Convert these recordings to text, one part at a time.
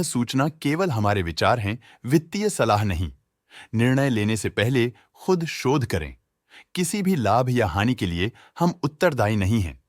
सूचना केवल हमारे विचार हैं, वित्तीय सलाह नहीं। निर्णय लेने से पहले खुद शोध करें। किसी भी लाभ या हानि के लिए हम उत्तरदायी नहीं हैं।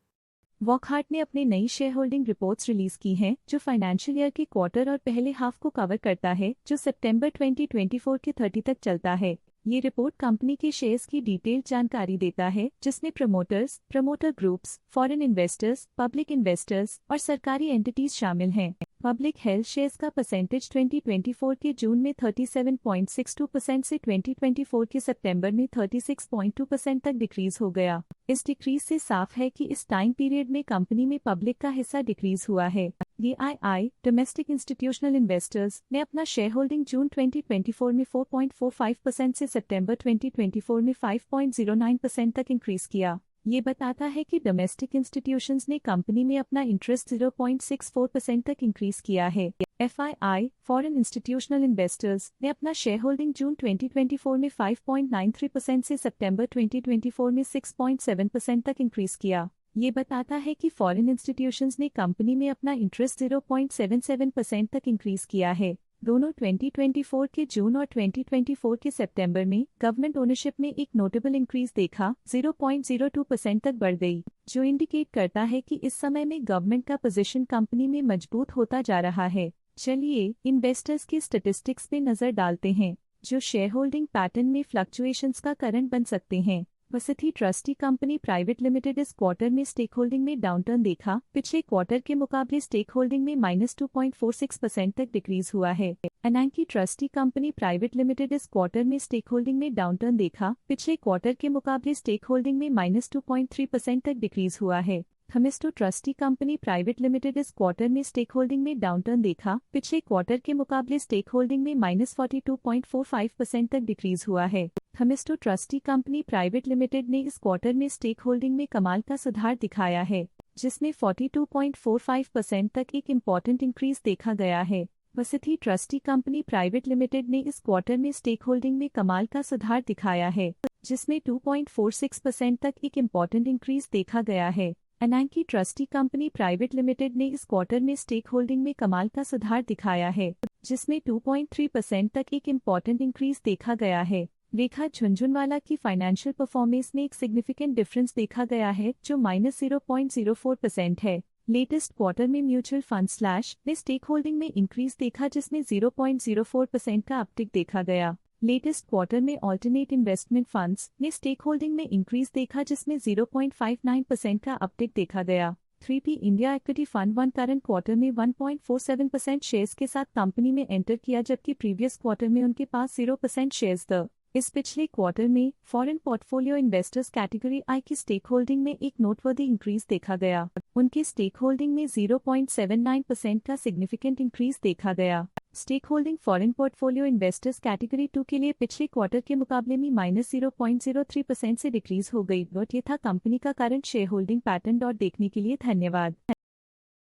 वॉकहार्ट ने अपनी नई शेयर होल्डिंग रिपोर्ट्स रिलीज की हैं, जो फाइनेंशियल ईयर के क्वार्टर और पहले हाफ को कवर करता है, जो सितंबर 2024 के 30 तक चलता है। ये रिपोर्ट कंपनी के शेयर्स की डिटेल्ड जानकारी देता है, जिसमें promoters, promoter groups, foreign investors, public investors और सरकारी एंटिटीज शामिल हैं। पब्लिक हेल्थ शेयर्स का परसेंटेज 2024 के जून में 37.62% से 2024 के सितंबर में 36.2% तक डिक्रीज हो गया। इस डिक्रीज से साफ है कि इस टाइम पीरियड में कंपनी में पब्लिक का हिस्सा डिक्रीज हुआ है। DII डोमेस्टिक इंस्टीट्यूशनल इन्वेस्टर्स ने अपना शेयर होल्डिंग जून 2024 में 4.45% से सितंबर 2024 में 5.09% तक इंक्रीज किया। ये बताता है कि डोमेस्टिक इंस्टीट्यूशंस ने कंपनी में अपना इंटरेस्ट 0.64% तक इंक्रीज किया है। FII फॉरेन इंस्टीट्यूशनल इन्वेस्टर्स ने अपना शेयर होल्डिंग जून 2024 में 5.93% से सितंबर 2024 में 6.7% तक इंक्रीज किया। ये बताता है कि फॉरेन इंस्टीट्यूशंस ने कंपनी में अपना इंटरेस्ट 0.77% तक इंक्रीज किया है। दोनों 2024 के जून और 2024 के सितंबर में गवर्नमेंट ओनरशिप में एक नोटेबल इंक्रीज देखा, 0.02% तक बढ़ गई, जो इंडिकेट करता है कि इस समय में गवर्नमेंट का पोजीशन कंपनी में मजबूत होता जा रहा है। चलिए इन्वेस्टर्स की स्टैटिस्टिक्स पे नजर डालते हैं, जो शेयर होल्डिंग पैटर्न में फ्लक्चुएशंस का कारण बन सकते हैं। वसुधि ट्रस्टी कंपनी प्राइवेट लिमिटेड इस क्वार्टर में स्टेक होल्डिंग में डाउनटर्न देखा। पिछले क्वार्टर के मुकाबले स्टेक होल्डिंग में -2.46% तक डिक्रीज हुआ है। एनांकी ट्रस्टी कंपनी प्राइवेट लिमिटेड इस क्वार्टर में स्टेक होल्डिंग में डाउनटर्न देखा। पिछले क्वार्टर के मुकाबले स्टेक होल्डिंग में -2.3% तक डिक्रीज हुआ है। थमिस्टो ट्रस्टी कंपनी प्राइवेट लिमिटेड इस क्वार्टर में स्टेक होल्डिंग में डाउनटर्न देखा। पिछले क्वार्टर के मुकाबले स्टेक होल्डिंग में -42.45% तक डिक्रीज हुआ है। थमिस्टो ट्रस्टी कंपनी प्राइवेट लिमिटेड ने इस क्वार्टर में स्टेक होल्डिंग में कमाल का सुधार दिखाया है, जिसमें 42.45% तक एक इम्पॉर्टेंट इंक्रीज देखा गया है। वसुधि ट्रस्टी कंपनी प्राइवेट लिमिटेड ने इस क्वार्टर में स्टेक होल्डिंग में कमाल का सुधार दिखाया है, जिसमें 2.46% तक एक इम्पॉर्टेंट इंक्रीज देखा गया है। एनांकी ट्रस्टी कंपनी प्राइवेट लिमिटेड ने इस क्वार्टर में स्टेक होल्डिंग में कमाल का सुधार दिखाया है, जिसमें 2.3% तक एक इम्पॉर्टेंट इंक्रीज देखा गया है। रेखा झुनझुनवाला की फाइनेंशियल परफॉर्मेंस में एक सिग्निफिकेंट डिफरेंस देखा गया है, जो -0.04% है। लेटेस्ट क्वार्टर में म्यूचुअल फंड स्लैश ने स्टेक होल्डिंग में इंक्रीज देखा, जिसमें 0.04% का अपटिक देखा गया। लेटेस्ट क्वार्टर में ऑल्टरनेट इन्वेस्टमेंट फंड्स ने स्टेक होल्डिंग में इंक्रीज देखा, जिसमें 0.59% का अपटिक देखा गया। 3P India equity fund 1 current quarter में 1.47% शेयर्स के साथ कंपनी में एंटर किया, जबकि प्रीवियस क्वार्टर में उनके पास 0% शेयर्स थे। इस पिछले क्वार्टर में फॉरेन पोर्टफोलियो इन्वेस्टर्स कैटेगरी आई की स्टेक होल्डिंग में एक नोटवर्दी इंक्रीज देखा गया। उनकी स्टेक होल्डिंग में 0.79% का सिग्निफिकेंट इंक्रीज देखा गया। Stake holding foreign portfolio investors category 2 के लिए पिछले क्वार्टर के मुकाबले में -0.03% से डिक्रीज हो गई। ये था कंपनी का करंट शेयर होल्डिंग पैटर्न। और देखने के लिए धन्यवाद।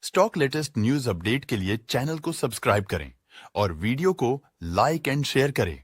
स्टॉक लेटेस्ट न्यूज अपडेट के लिए चैनल को सब्सक्राइब करें और वीडियो को लाइक एंड शेयर करें।